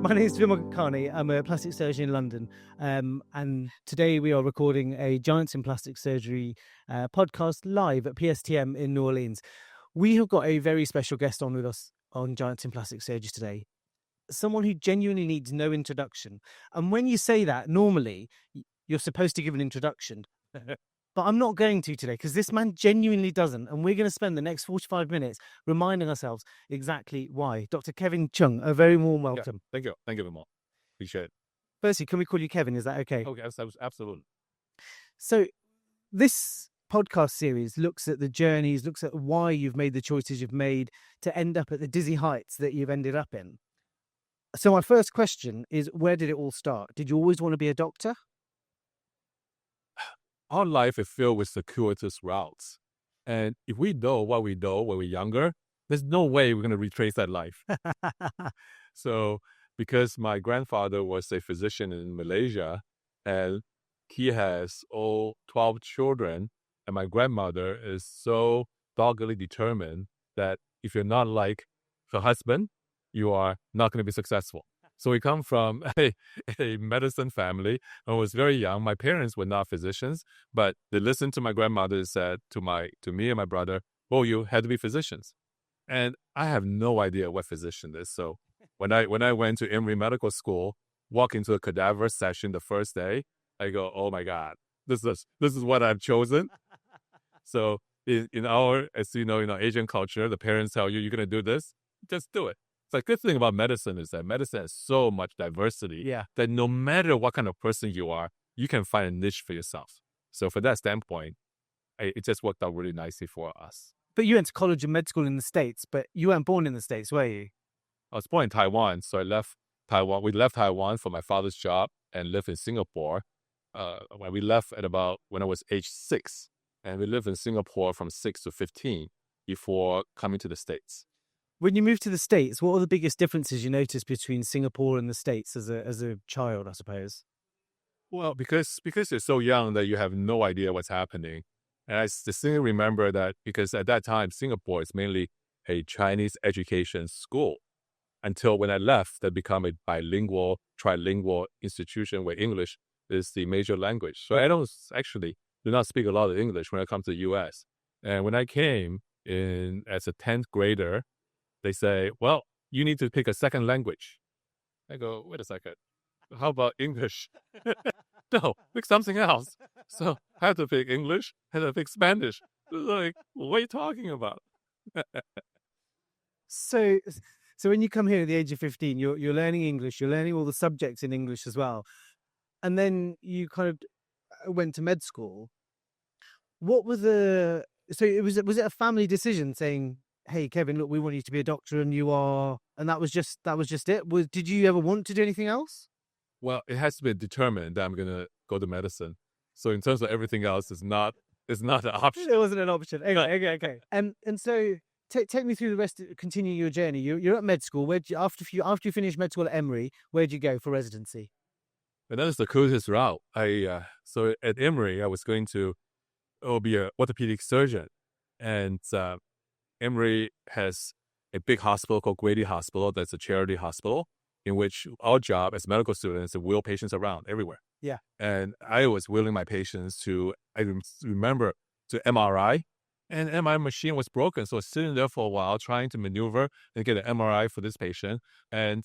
My name is Vimal Gokani. I'm a plastic surgeon in London. And today we are recording a Giants in Plastic Surgery podcast live at PSTM in New Orleans. We have got a very special guest on with us on Giants in Plastic Surgery today. Someone who genuinely needs no introduction. And when you say that, normally you're supposed to give an introduction. But I'm not going to today because this man genuinely doesn't. And we're going to spend the next 45 minutes reminding ourselves exactly why. Dr. Kevin Chung, a very warm welcome. Yeah, thank you. Thank you, Vimal. Appreciate it. Firstly, can we call you Kevin? Is that okay? Okay, absolutely. So this podcast series looks at the journeys, looks at why you've made the choices you've made to end up at the dizzy heights that you've ended up in. So my first question is, where did it all start? Did you always want to be a doctor? Our life is filled with circuitous routes. And if we know what we know when we're younger, there's no way we're going to retrace that life. So because my grandfather was a physician in Malaysia, and he has all 12 children, and my grandmother is so doggedly determined that if you're not like her husband, you are not going to be successful. So we come from a medicine family. When I was very young, my parents were not physicians, but they listened to my grandmother and said to me and my brother, "Oh, you had to be physicians." And I have no idea what physician is. So when I went to Emory Medical School, walk into a cadaver session the first day, I go, "Oh my God, this is what I've chosen." So in our, as you know, in our Asian culture, the parents tell you, "You're going to do this, just do it." The good thing about medicine is that medicine has so much diversity that no matter what kind of person you are, you can find a niche for yourself. So from that standpoint, it just worked out really nicely for us. But you went to college and med school in the States, but you weren't born in the States, were you? I was born in Taiwan, so I left Taiwan. We left Taiwan for my father's job and lived in Singapore. When we left when I was age 6, and we lived in Singapore from 6 to 15 before coming to the States. When you moved to the States, what are the biggest differences you noticed between Singapore and the States as a child, I suppose? Well, because you're so young that you have no idea what's happening. And I distinctly remember that because at that time, Singapore is mainly a Chinese education school. Until when I left, that became a bilingual, trilingual institution where English is the major language. So I do not speak a lot of English when I come to the U.S. And when I came in as a 10th grader, they say, "Well, you need to pick a second language." I go, "Wait a second. How about English?" "No, pick something else." So I had to pick English, I had to pick Spanish. Like, what are you talking about? So when you come here at the age of 15, you're learning English, you're learning all the subjects in English as well. And then you kind of went to med school. What was was it a family decision saying, "Hey, Kevin, look, we want you to be a doctor," and that was just it? Did you ever want to do anything else? Well, it has to be determined that I'm going to go to medicine. So in terms of everything else, it's not an option. It wasn't an option. Okay. And so take me through the rest. Continue your journey. You're at med school. After you finish med school at Emory, where'd you go for residency? And that is the closest route. So at Emory, I was going to be an orthopedic surgeon. And Emory has a big hospital called Grady Hospital. That's a charity hospital in which our job as medical students is to wheel patients around everywhere. Yeah. And I was wheeling my patients I remember, to MRI. And MRI machine was broken. So I was sitting there for a while trying to maneuver and get an MRI for this patient. And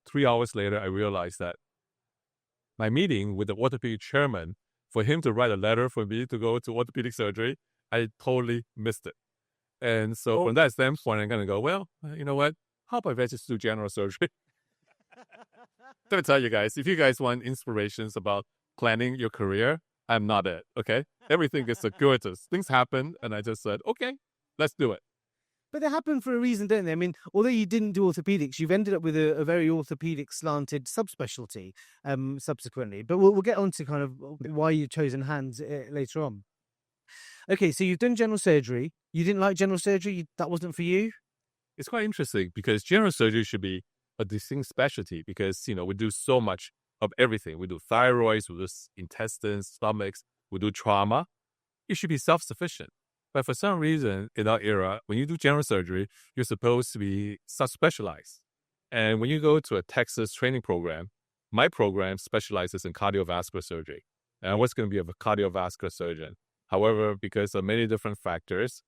3 hours later, I realized that my meeting with the orthopedic chairman, for him to write a letter for me to go to orthopedic surgery, I totally missed it. And so from that standpoint, I'm going to go, well, you know what? How about if I just do general surgery? Let me tell you guys, if you guys want inspirations about planning your career, I'm not it, okay? Everything is circuitous. Things happen, and I just said, okay, let's do it. But they happen for a reason, don't they? I mean, although you didn't do orthopedics, you've ended up with a very orthopedic slanted subspecialty subsequently. But we'll get on to kind of why you've chosen hands later on. Okay, so you've done general surgery. You didn't like general surgery? That wasn't for you? It's quite interesting because general surgery should be a distinct specialty because, we do so much of everything. We do thyroids, we do intestines, stomachs, we do trauma. It should be self-sufficient. But for some reason, in our era, when you do general surgery, you're supposed to be subspecialized. And when you go to a Texas training program, my program specializes in cardiovascular surgery. And I was going to be a cardiovascular surgeon. However, because of many different factors,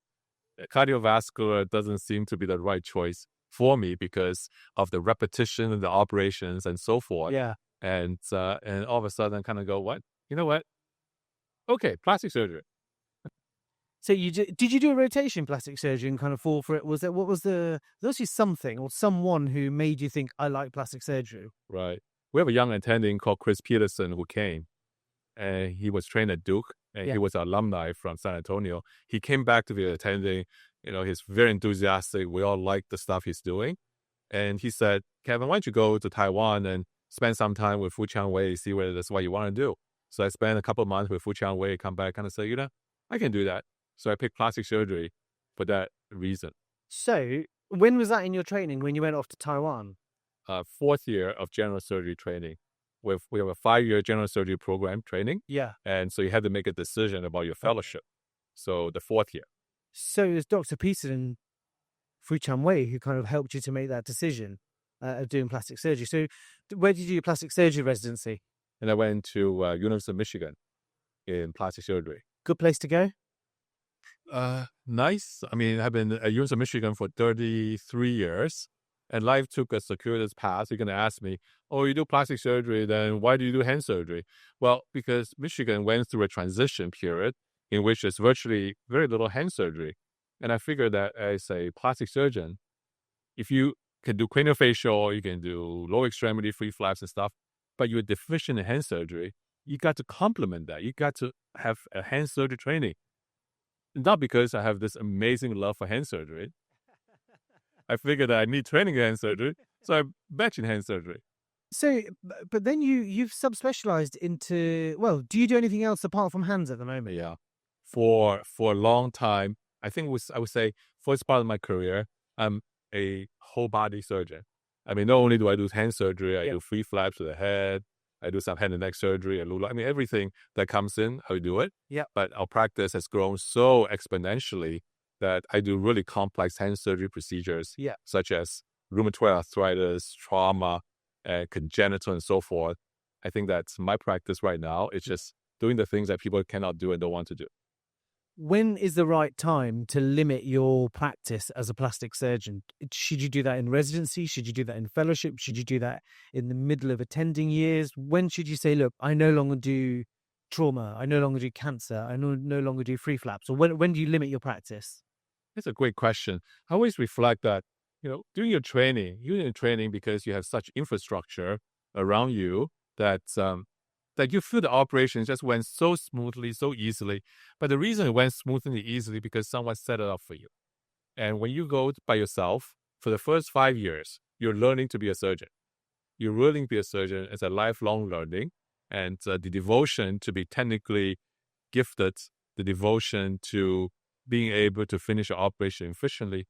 cardiovascular doesn't seem to be the right choice for me because of the repetition of the operations and so forth. Yeah. And all of a sudden, kind of go, what? You know what? Okay, plastic surgery. So did you do a rotation plastic surgery and kind of fall for it? Was there actually something or someone who made you think I like plastic surgery? Right. We have a young attending called Chris Peterson who came, and he was trained at Duke, and Yeah. he was an alumni from San Antonio. He came back to be attending. He's very enthusiastic. We all like the stuff he's doing. And he said, Kevin, why don't you go to Taiwan and spend some time with Fu Chang Wei, see whether that's what you want to do. So I spent a couple of months with Fu Chang Wei, come back, kind of say, I can do that. So I picked plastic surgery for that reason. So when was that in your training when you went off to Taiwan? 4th year of general surgery training. We have a 5-year general surgery program training. Yeah. And so you had to make a decision about your fellowship. So the 4th year. So it was Dr. Peterson and Fu Chan Wei who kind of helped you to make that decision of doing plastic surgery. So where did you do your plastic surgery residency? And I went to University of Michigan in plastic surgery. Good place to go? Nice. I mean, I've been at University of Michigan for 33 years. And life took a circuitous path. You're going to ask me, oh, you do plastic surgery, then why do you do hand surgery? Well, because Michigan went through a transition period in which there's virtually very little hand surgery. And I figured that as a plastic surgeon, if you can do craniofacial, you can do lower extremity free flaps and stuff, but you're deficient in hand surgery, you got to complement that. You got to have a hand surgery training. Not because I have this amazing love for hand surgery. I figured that I need training in hand surgery, so I batched in hand surgery. So, but then you've subspecialized into, well, do you do anything else apart from hands at the moment? Yeah. For a long time, I think I would say first part of my career, I'm a whole body surgeon. I mean, not only do I do hand surgery, I do free flaps to the head, I do some head and neck surgery, I mean, everything that comes in, I do it. Yeah. But our practice has grown so exponentially that I do really complex hand surgery procedures, such as rheumatoid arthritis, trauma, congenital, and so forth. I think that's my practice right now. It's just doing the things that people cannot do and don't want to do. When is the right time to limit your practice as a plastic surgeon? Should you do that in residency? Should you do that in fellowship? Should you do that in the middle of attending years? When should you say, look, I no longer do trauma, I no longer do cancer, I no longer do free flaps? Or when do you limit your practice? It's a great question. I always reflect that, during your training, you're in training because you have such infrastructure around you that you feel the operation just went so smoothly, so easily. But the reason it went smoothly and easily because someone set it up for you. And when you go by yourself, for the first 5 years, you're learning to be a surgeon. You're learning to be a surgeon as a lifelong learning. And the devotion to be technically gifted, the devotion to being able to finish your operation efficiently,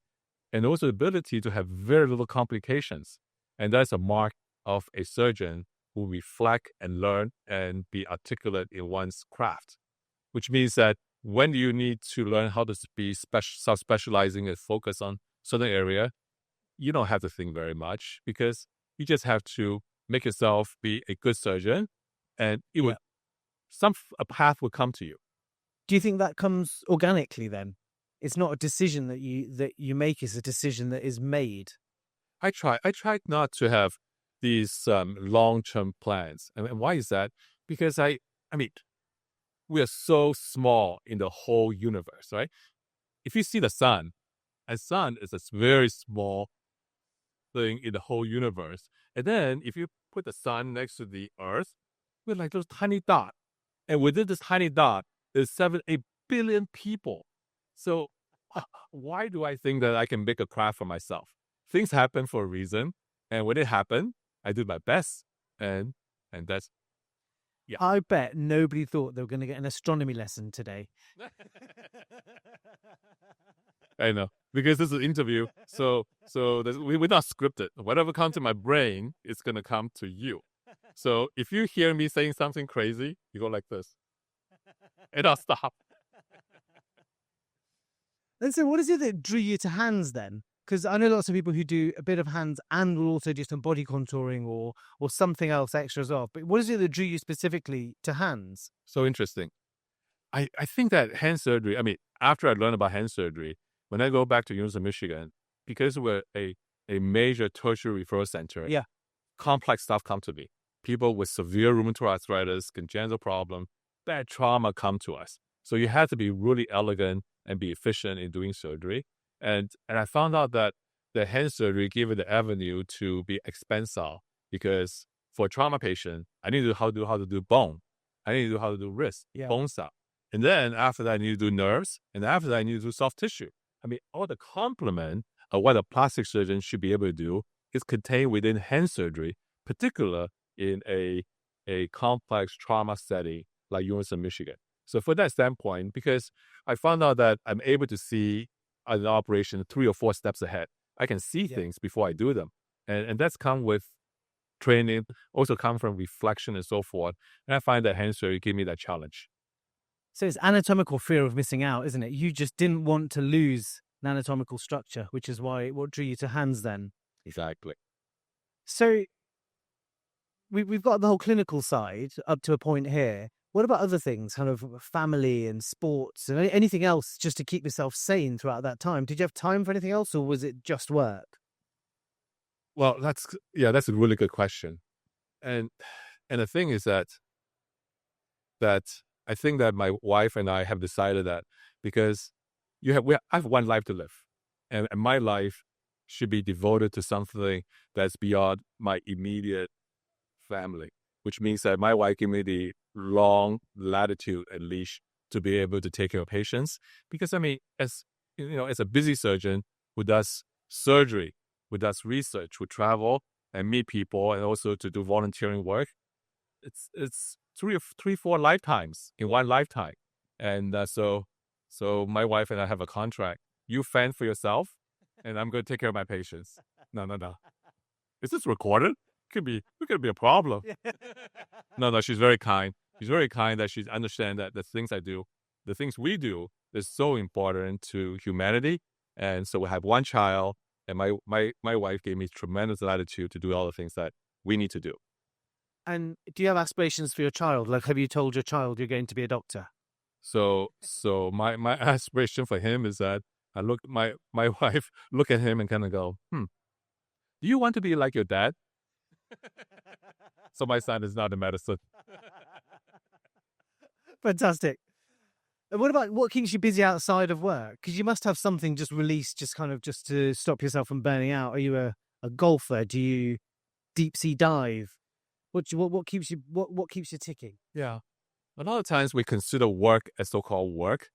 and also the ability to have very little complications. And that's a mark of a surgeon who reflect and learn and be articulate in one's craft, which means that when you need to learn how to be self-specializing and focus on certain area, you don't have to think very much because you just have to make yourself be a good surgeon, and a path will come to you. Do you think that comes organically then? It's not a decision that you make, it's a decision that is made. I try not to have these long-term plans. And why is that? Because I mean, we are so small in the whole universe, right? If you see the sun, a sun is a very small thing in the whole universe. And then if you put the sun next to the earth, we're like those tiny dot. And within this tiny dot, there's 7-8 billion people. So why do I think that I can make a craft for myself? Things happen for a reason. And when it happened, I did my best. And that's, I bet nobody thought they were going to get an astronomy lesson today. I know, because this is an interview. So we're not scripted. Whatever comes to my brain is going to come to you. So if you hear me saying something crazy, you go like this. And I'll stop. And so what is it that drew you to hands then? Because I know lots of people who do a bit of hands and will also do some body contouring or something else extra as well. But what is it that drew you specifically to hands? So interesting. I think that hand surgery, I mean, after I learned about hand surgery, when I go back to University of Michigan, because we're a major tertiary referral center, Yeah. complex stuff come to me. People with severe rheumatoid arthritis, congenital problem, bad trauma come to us. So you have to be really elegant and be efficient in doing surgery. And I found out that the hand surgery gave it the avenue to be expensive because for a trauma patient, I need to know how to do bone. I need to know how to do wrist, bone stuff. And then after that, I need to do nerves. And after that, I need to do soft tissue. I mean, all the complement of what a plastic surgeon should be able to do is contained within hand surgery, particular in a complex trauma setting like University of Michigan. So for that standpoint, because I found out that I'm able to see an operation 3 or 4 steps ahead. I can see things before I do them. And that's come with training, also come from reflection and so forth. And I find that hand surgery gave me that challenge. So it's anatomical fear of missing out, isn't it? You just didn't want to lose an anatomical structure, which is what drew you to hands then. Exactly. So we've got the whole clinical side up to a point here. What about other things, kind of family and sports and anything else just to keep yourself sane throughout that time? Did you have time for anything else or was it just work? Well, that's a really good question. And the thing is that I think that my wife and I have decided that because I have one life to live, and my life should be devoted to something that's beyond my immediate family, which means that my wife gave me the long latitude and leash to be able to take care of patients. Because I mean, as a busy surgeon who does surgery, who does research, who travel and meet people, and also to do volunteering work, it's 4 lifetimes in one lifetime. And so my wife and I have a contract. You fend for yourself, and I'm going to take care of my patients. No. Is this recorded? Could be a problem. No, she's very kind. She's very kind that she understands that the things I do, the things we do, is so important to humanity. And so we have one child, and my wife gave me tremendous latitude to do all the things that we need to do. And do you have aspirations for your child? Like, have you told your child you're going to be a doctor? So my aspiration for him is that my wife look at him and kind of go, do you want to be like your dad? So my son is not in medicine. Fantastic. And what keeps you busy outside of work? Because you must have something just released, just to stop yourself from burning out. Are you a golfer? Do you deep sea dive? What keeps you ticking? Yeah. A lot of times we consider work as so-called work,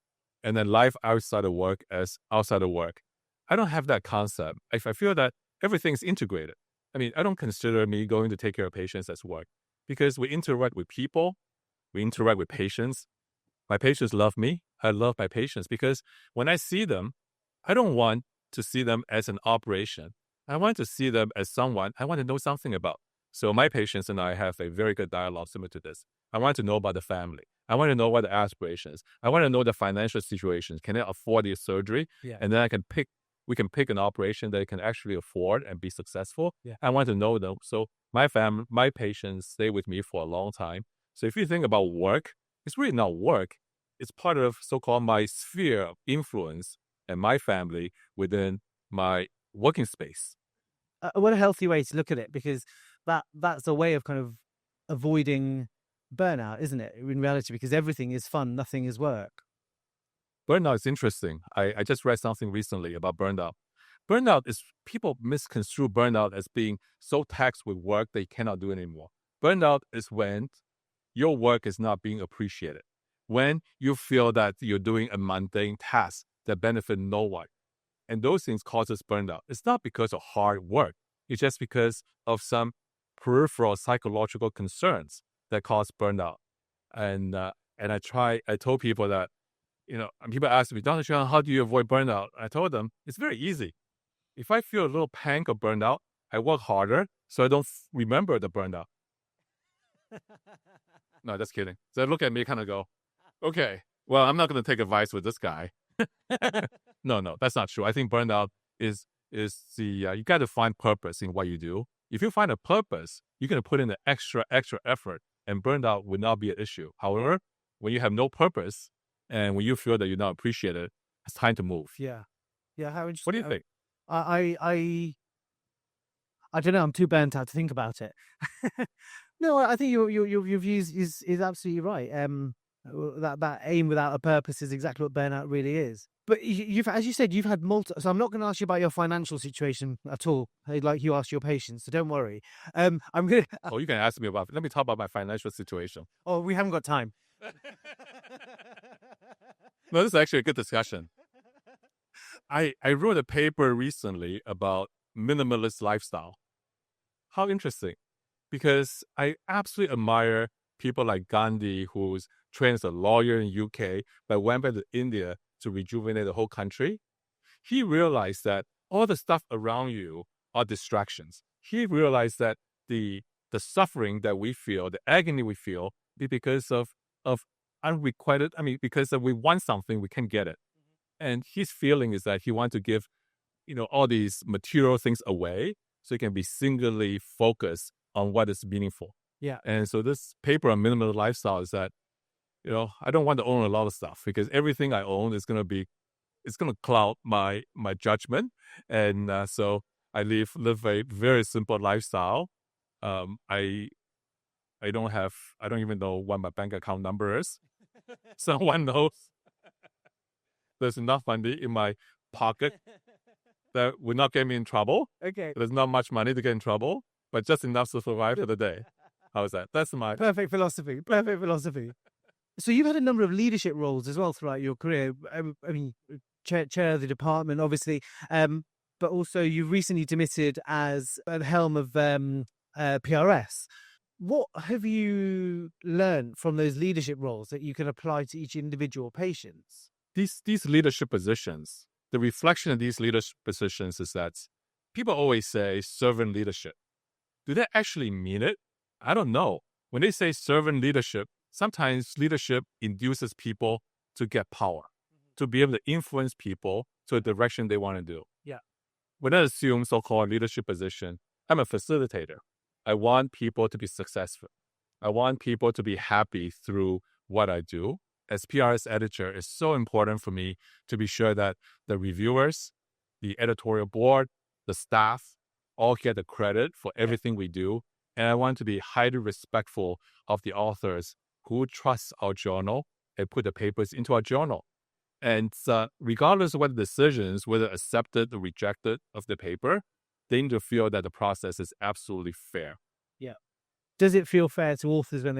and then life outside of work as outside of work. I don't have that concept. I feel that everything's integrated. I mean, I don't consider me going to take care of patients as work because we interact with people, we interact with patients. My patients love me. I love my patients because when I see them, I don't want to see them as an operation. I want to see them as someone I want to know something about. So my patients and I have a very good dialogue similar to this. I want to know about the family. I want to know what the aspirations. I want to know the financial situations. Can they afford the surgery? Yeah. And then we can pick an operation that they can actually afford and be successful. Yeah. I want to know them. So my patients stay with me for a long time. So if you think about work, it's really not work. It's part of so-called my sphere of influence and my family within my working space. What a healthy way to look at it, because that's a way of kind of avoiding burnout, isn't it? In reality, because everything is fun, nothing is work. Burnout is interesting. I just read something recently about burnout. Burnout is, people misconstrue burnout as being so taxed with work they cannot do it anymore. Burnout is when your work is not being appreciated. When you feel that you're doing a mundane task that benefits no one. And those things causes burnout. It's not because of hard work. It's just because of some peripheral psychological concerns that cause burnout. And I told people that, and people ask me, Dr. Chung, how do you avoid burnout? I told them, it's very easy. If I feel a little pang of burnout, I work harder so I don't remember the burnout. No, just kidding. So they look at me kind of go, okay, well, I'm not going to take advice with this guy. No, that's not true. I think burnout is is you got to find purpose in what you do. If you find a purpose, you're going to put in the extra effort, and burned out will not be an issue. However, when you have no purpose and when you feel that you're not appreciated, it's time to move. Yeah. How interesting. What do you think? I don't know. I'm too burnt out to think about it. No, I think your views is absolutely right. That aim without a purpose is exactly what burnout really is. But you've, as you said, you've had multiple. So I'm not going to ask you about your financial situation at all, like you asked your patients. So don't worry. I'm gonna. Oh, you can ask me about. Let me talk about my financial situation. Oh, we haven't got time. No, this is actually a good discussion. I wrote a paper recently about minimalist lifestyle. How interesting. Because I absolutely admire people like Gandhi, who's trained as a lawyer in UK, but went back to India to rejuvenate the whole country. He realized that all the stuff around you are distractions. He realized that the suffering that we feel, the agony we feel, is because of unrequited. I mean, because we want something, we can't get it. And his feeling is that he wants to give, all these material things away so he can be singularly focused on what is meaningful. Yeah. And so this paper on minimal lifestyle is that, I don't want to own a lot of stuff because everything I own is going to cloud my judgment. And so I live a very simple lifestyle. I don't even know what my bank account number is. Someone knows. There's enough money in my pocket that would not get me in trouble. Okay. There's not much money to get in trouble, but just enough to survive for the day. How's that? That's my perfect philosophy. Perfect philosophy. So you've had a number of leadership roles as well throughout your career. I mean, chair of the department, obviously, but also you've recently demitted as at the helm of PRS. What have you learned from those leadership roles that you can apply to each individual patient? These leadership positions, the reflection of these leadership positions is that people always say servant leadership. Do they actually mean it? I don't know. When they say servant leadership, sometimes leadership induces people to get power, to be able to influence people to a direction they want to do. Yeah. When I assume so-called leadership position, I'm a facilitator. I want people to be successful. I want people to be happy through what I do. As PRS editor, it's so important for me to be sure that the reviewers, the editorial board, the staff, all get the credit for everything we do. And I want to be highly respectful of the authors who trust our journal and put the papers into our journal. And regardless of what the decisions, whether accepted or rejected of the paper, they need to feel that the process is absolutely fair. Yeah. Does it feel fair to authors when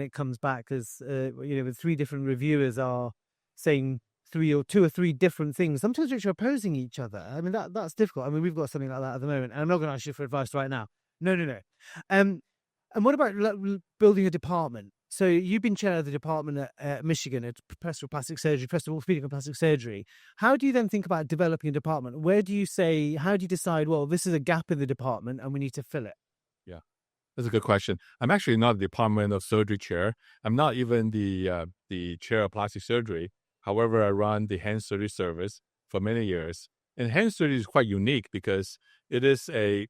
it comes back? Because the 3 different reviewers are saying 2 or 3 different things, sometimes which are opposing each other. I mean that's difficult. I mean we've got something like that at the moment, and I'm not going to ask you for advice right now. No. And what about building a department? So you've been chair of the department at Michigan, at Professor of Plastic Surgery, Professor of Orthopedic and Plastic Surgery. How do you then think about developing a department? How do you decide, well, this is a gap in the department and we need to fill it? Yeah, that's a good question. I'm actually not the Department of Surgery chair. I'm not even the chair of plastic surgery. However, I run the hand surgery service for many years. And hand surgery is quite unique because it is a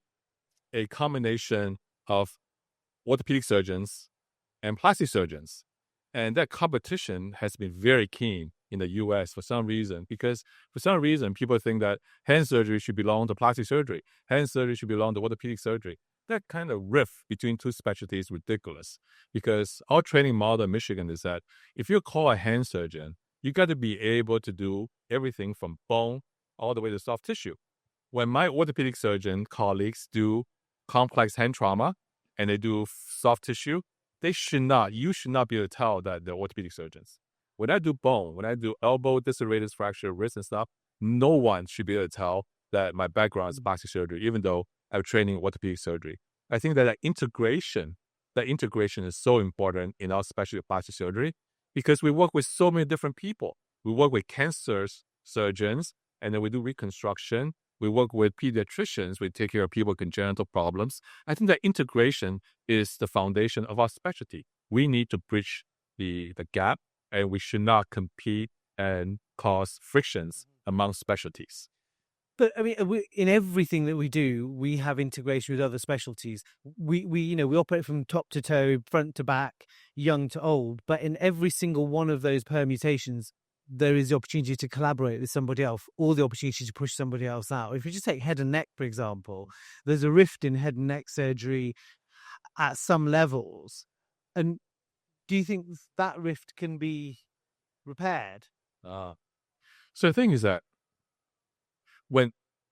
combination of orthopedic surgeons and plastic surgeons. And that competition has been very keen in the US for some reason, because for some reason, people think that hand surgery should belong to plastic surgery. Hand surgery should belong to orthopedic surgery. That kind of rift between 2 specialties is ridiculous, because our training model in Michigan is that if you call a hand surgeon, you got to be able to do everything from bone all the way to soft tissue. When my orthopedic surgeon colleagues do complex hand trauma and they do soft tissue, you should not be able to tell that they're orthopedic surgeons. When I do bone, when I do elbow, distal radius fracture, wrist and stuff, no one should be able to tell that my background is plastic surgery, even though I'm training orthopedic surgery. I think that integration is so important in our specialty of plastic surgery, because we work with so many different people. We work with cancer surgeons, and then we do reconstruction. We work with pediatricians. We take care of people with congenital problems. I think that integration is the foundation of our specialty. We need to bridge the gap, and we should not compete and cause frictions among specialties. But I mean, in everything that we do, we have integration with other specialties. We we operate from top to toe, front to back, young to old. But in every single one of those permutations, there is the opportunity to collaborate with somebody else, or the opportunity to push somebody else out. If you just take head and neck, for example, there's a rift in head and neck surgery at some levels. And do you think that rift can be repaired? So the thing is that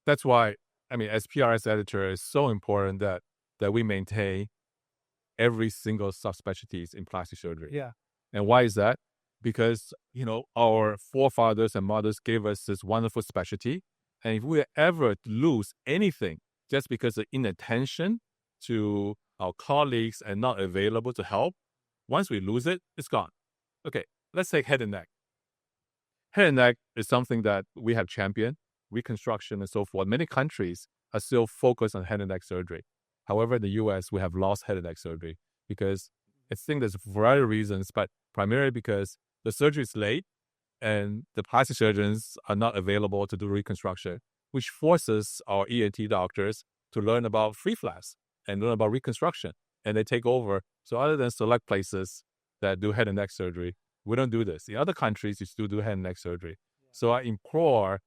that's why, I mean, as PRS editor, it's so important that we maintain every single subspecialties in plastic surgery. Yeah. And why is that? Because, our forefathers and mothers gave us this wonderful specialty. And if we ever lose anything just because of inattention to our colleagues and not available to help, once we lose it, it's gone. Okay, let's take head and neck. Head and neck is something that we have championed, reconstruction and so forth. Many countries are still focused on head and neck surgery. However, in the US, we have lost head and neck surgery because I think there's a variety of reasons, but primarily because the surgery is late and the plastic surgeons are not available to do reconstruction, which forces our ENT doctors to learn about free flaps and learn about reconstruction, and they take over. So other than select places that do head and neck surgery, we don't do this. In other countries, you still do head and neck surgery. So I implore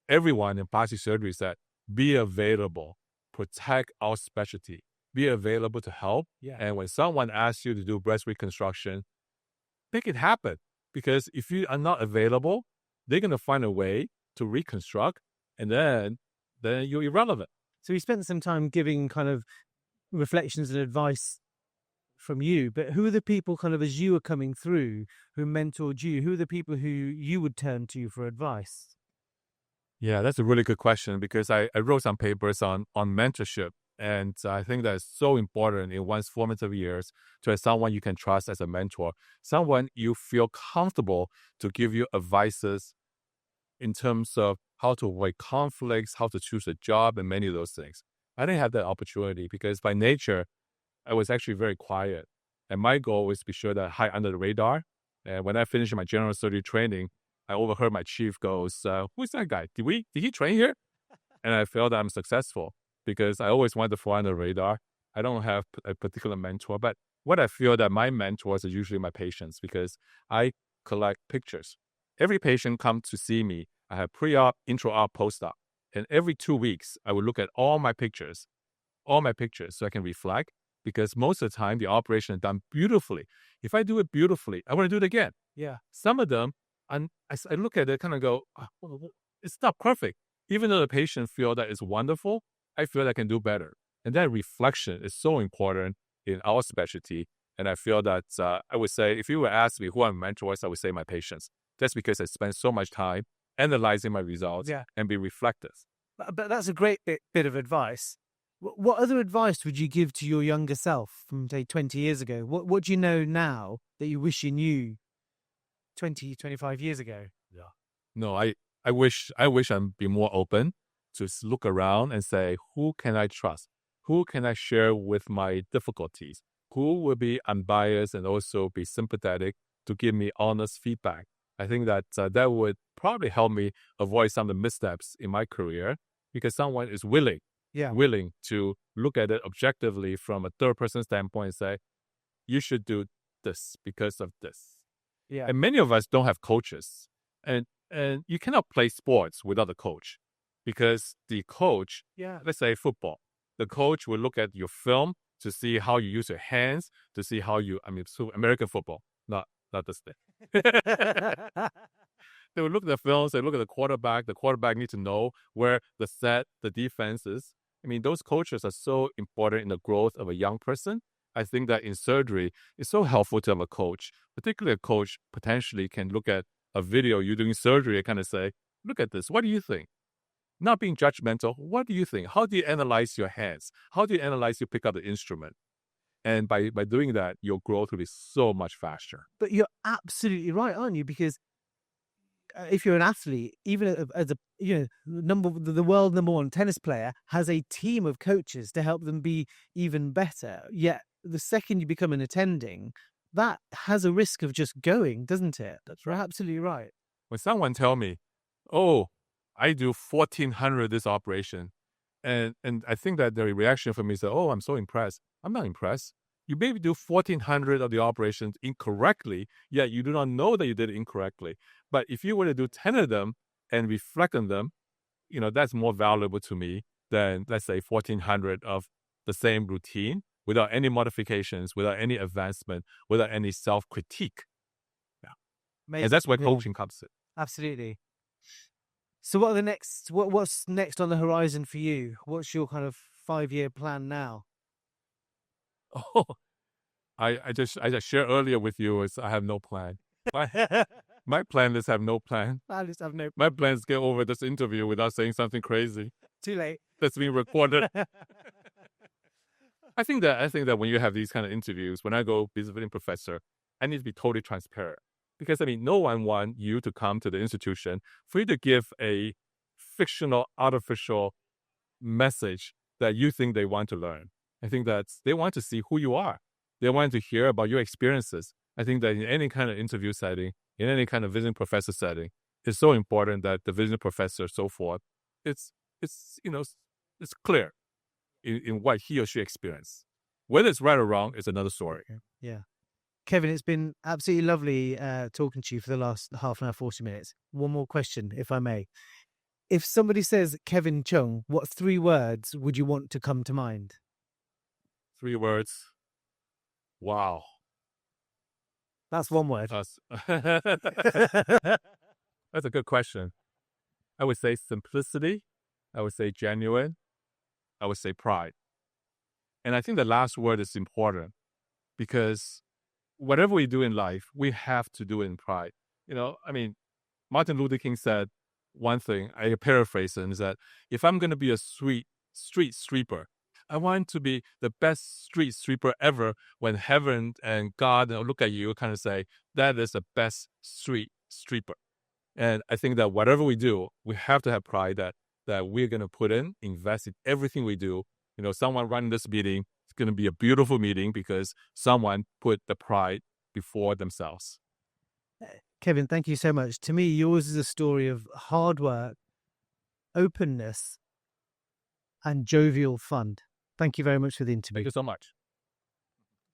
everyone in plastic surgery that be available, protect our specialty, be available to help. Yeah. And when someone asks you to do breast reconstruction, make it happen. Because if you are not available, they're going to find a way to reconstruct, and then you're irrelevant. So we spent some time giving kind of reflections and advice from you, but who are the people kind of as you were coming through who mentored you? Who are the people who you would turn to for advice? Yeah, that's a really good question, because I wrote some papers on mentorship. And I think that's so important in one's formative years to have someone you can trust as a mentor, someone you feel comfortable to give you advices in terms of how to avoid conflicts, how to choose a job, and many of those things. I didn't have that opportunity because by nature, I was actually very quiet. And my goal was to be sure that I hide under the radar. And when I finished my general surgery training, I overheard my chief goes, who's that guy? Did he train here? And I felt that I'm successful because I always wanted to fly under the radar. I don't have a particular mentor, but what I feel that my mentors are usually my patients, because I collect pictures. Every patient comes to see me. I have pre-op, intra-op, post-op. And every 2 weeks, I will look at all my pictures so I can reflect, because most of the time the operation is done beautifully. If I do it beautifully, I want to do it again. Yeah. Some of them, I look at it kind of go, it's not perfect. Even though the patient feel that it's wonderful, I feel I can do better. And that reflection is so important in our specialty. And I feel that I would say, if you were asked me who are my mentors, I would say my patients. That's because I spend so much time analyzing my results and be reflective. But that's a great bit of advice. What other advice would you give to your younger self from, say, 20 years ago? What do you know now that you wish you knew 20, 25 years ago? Yeah. No, I wish I'd be more open to look around and say, who can I trust? Who can I share with my difficulties? Who will be unbiased and also be sympathetic to give me honest feedback? I think that that would probably help me avoid some of the missteps in my career, because someone is willing to look at it objectively from a third-person standpoint and say, you should do this because of this. Yeah. And many of us don't have coaches. And you cannot play sports without a coach, because the coach, let's say football, the coach will look at your film to see how you use your hands, to see how American football, not this thing. They will look at the films, they look at the quarterback needs to know where the defense is. I mean, those coaches are so important in the growth of a young person. I think that in surgery, it's so helpful to have a coach, particularly a coach potentially can look at a video you doing surgery and kind of say, look at this, what do you think? Not being judgmental, what do you think? How do you analyze your hands? How do you analyze you pick up the instrument? And by doing that, your growth will be so much faster. But you're absolutely right, aren't you? Because if you're an athlete, even as the world number one tennis player has a team of coaches to help them be even better. Yet the second you become an attending, that has a risk of just going, doesn't it? That's right. You're absolutely right. When someone tell me, oh, I do 1,400 this operation. And I think that the reaction from me is, oh, I'm so impressed. I'm not impressed. You maybe do 1,400 of the operations incorrectly, yet you do not know that you did it incorrectly. But if you were to do 10 of them and reflect on them, that's more valuable to me than, let's say, 1,400 of the same routine without any modifications, without any advancement, without any self-critique. Yeah. And that's where coaching comes in. Absolutely. So what's next on the horizon for you? What's your kind of 5-year plan now? Oh, I just shared earlier with you is I have no plan. My plan is have no plan. I just have no. My plan is get over this interview without saying something crazy. Too late. That's being recorded. I think that when you have these kind of interviews, when I go visiting professor, I need to be totally transparent. Because, no one wants you to come to the institution for you to give a fictional, artificial message that you think they want to learn. I think that they want to see who you are. They want to hear about your experiences. I think that in any kind of interview setting, in any kind of visiting professor setting, it's so important that the visiting professor, so forth, it's clear in what he or she experienced. Whether it's right or wrong is another story. Yeah. Kevin, it's been absolutely lovely talking to you for the last half an hour, 40 minutes. One more question, if I may. If somebody says Kevin Chung, what 3 words would you want to come to mind? 3 words. Wow. That's one word. That's a good question. I would say simplicity. I would say genuine. I would say pride. And I think the last word is important because whatever we do in life, we have to do it in pride. Martin Luther King said one thing, I paraphrase it, is that if I'm going to be a street sweeper, I want to be the best street sweeper ever when heaven and God look at you kind of say, that is the best street sweeper. And I think that whatever we do, we have to have pride that we're going to put in, invest in everything we do. Someone running this meeting, it's going to be a beautiful meeting because someone put the pride before themselves. Kevin, thank you so much. To me, yours is a story of hard work, openness, and jovial fun. Thank you very much for the interview. Thank you so much.